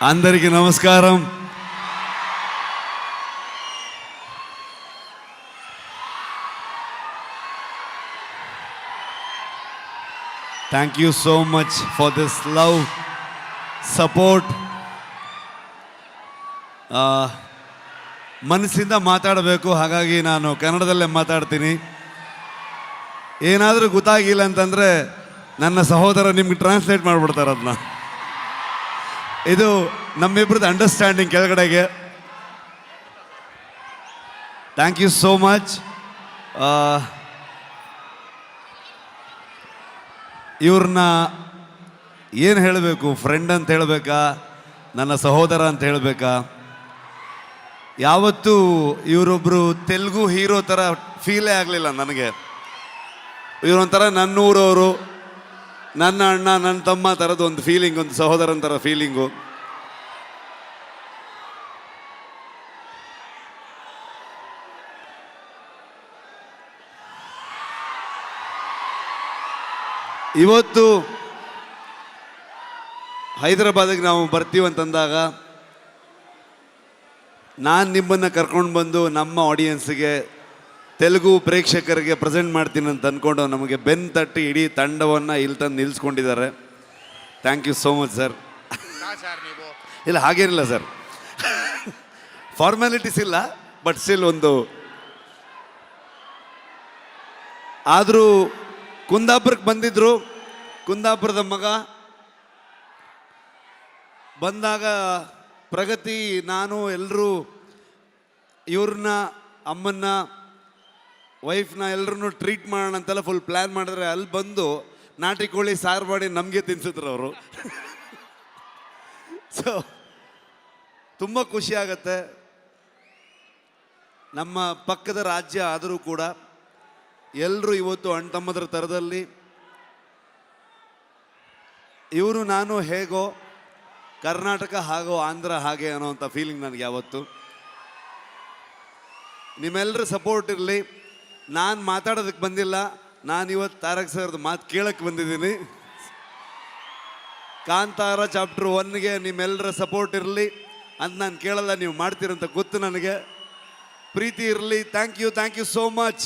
అందరికీ నమస్కారం. Thank you so much for this love, support. ಮನಸ್ಸಿಂದ ಮಾತಾಡಬೇಕು, ಹಾಗಾಗಿ ನಾನು ಕನ್ನಡದಲ್ಲೇ ಮಾತಾಡ್ತೀನಿ. ಏನಾದರೂ ಗೊತ್ತಾಗಿಲ್ಲ ಅಂತಂದರೆ ನನ್ನ ಸಹೋದರ ನಿಮ್ಗೆ ಟ್ರಾನ್ಸ್ಲೇಟ್ ಮಾಡಿಬಿಡ್ತಾರೆ ಅದನ್ನ. ಇದು ನಮ್ಮಿಬ್ರದ್ದು ಅಂಡರ್ಸ್ಟ್ಯಾಂಡಿಂಗ್ ಕೆಳಗಡೆಗೆ. Thank you so much. ಇವ್ರನ್ನ ಏನು ಹೇಳಬೇಕು, ಫ್ರೆಂಡ್ ಅಂತ ಹೇಳಬೇಕಾ, ನನ್ನ ಸಹೋದರ ಅಂತ ಹೇಳಬೇಕಾ? ಯಾವತ್ತೂ ಇವರೊಬ್ಬರು ತೆಲುಗು ಹೀರೋ ಥರ ಫೀಲೇ ಆಗಲಿಲ್ಲ ನನಗೆ. ಇವರೊಂಥರ ನನ್ನೂರವರು, ನನ್ನ ಅಣ್ಣ, ನನ್ನ ತಮ್ಮ ಥರದ್ದು ಒಂದು ಫೀಲಿಂಗ್, ಒಂದು ಸಹೋದರನ ಥರ ಫೀಲಿಂಗು. ಇವತ್ತು ಹೈದರಾಬಾದಿಗೆ ನಾವು ಬರ್ತೀವಂತಂದಾಗ ನಾನು ನಿಮ್ಮನ್ನು ಕರ್ಕೊಂಡು ಬಂದು ನಮ್ಮ ಆಡಿಯನ್ಸ್ಗೆ, ತೆಲುಗು ಪ್ರೇಕ್ಷಕರಿಗೆ ಪ್ರೆಸೆಂಟ್ ಮಾಡ್ತೀನಿ ಅಂತ ಅಂದ್ಕೊಂಡು ನಮಗೆ ಬೆನ್ನು ತಟ್ಟಿ ಇಡೀ ತಂಡವನ್ನು ಇಲ್ಲಿ ತಂದು ನಿಲ್ಲಿಸ್ಕೊಂಡಿದ್ದಾರೆ. Thank you so much sir. ಇಲ್ಲ ಹಾಗೇನಿಲ್ಲ ಸರ್, ಫಾರ್ಮ್ಯಾಲಿಟೀಸ್ ಇಲ್ಲ, ಬಟ್ ಸ್ಟಿಲ್ ಒಂದು. ಆದರೂ ಕುಂದಾಪುರಕ್ಕೆ ಬಂದಿದ್ದರು. ಕುಂದಾಪುರದ ಮಗ ಬಂದಾಗ ಪ್ರಗತಿ, ನಾನು, ಎಲ್ಲರೂ ಇವ್ರನ್ನ, ಅಮ್ಮನ್ನ, ವೈಫ್ನ ಎಲ್ಲರೂ ಟ್ರೀಟ್ ಮಾಡೋಣ ಅಂತೆಲ್ಲ ಫುಲ್ ಪ್ಲ್ಯಾನ್ ಮಾಡಿದ್ರೆ, ಅಲ್ಲಿ ಬಂದು ನಾಟಿ ಕೋಳಿ ಸಾರು ಮಾಡಿ ನಮಗೆ ತಿನ್ಸಿದ್ರು ಅವರು. ಸೊ ತುಂಬ ಖುಷಿ ಆಗತ್ತೆ. ನಮ್ಮ ಪಕ್ಕದ ರಾಜ್ಯ ಆದರೂ ಕೂಡ ಎಲ್ಲರೂ ಇವತ್ತು ಅಣ್ಣ ತಮ್ಮದ್ರ ಥರದಲ್ಲಿ, ಇವರು ನಾನು ಹೇಗೋ, ಕರ್ನಾಟಕ ಹಾಗೋ, ಆಂಧ್ರ ಹಾಗೆ ಅನ್ನೋವಂಥ ಫೀಲಿಂಗ್ ನನಗೆ ಯಾವತ್ತು. ನಿಮ್ಮೆಲ್ಲರ ಸಪೋರ್ಟ್ ಇರಲಿ. ನಾನು ಮಾತಾಡೋದಕ್ಕೆ ಬಂದಿಲ್ಲ, ನಾನು ಇವತ್ತು ತಾರಕ್ ಸರ್ದು ಮಾತು ಕೇಳಕ್ಕೆ ಬಂದಿದ್ದೀನಿ. ಕಾಂತಾರ ಚಾಪ್ಟರ್ 1ಗೆ ನಿಮ್ಮೆಲ್ಲರ ಸಪೋರ್ಟ್ ಇರಲಿ ಅಂತ ನಾನು ಕೇಳಲ್ಲ, ನೀವು ಮಾಡ್ತೀರಂತ ಗೊತ್ತು ನನಗೆ. ಪ್ರೀತಿ ಇರಲಿ. Thank you so much.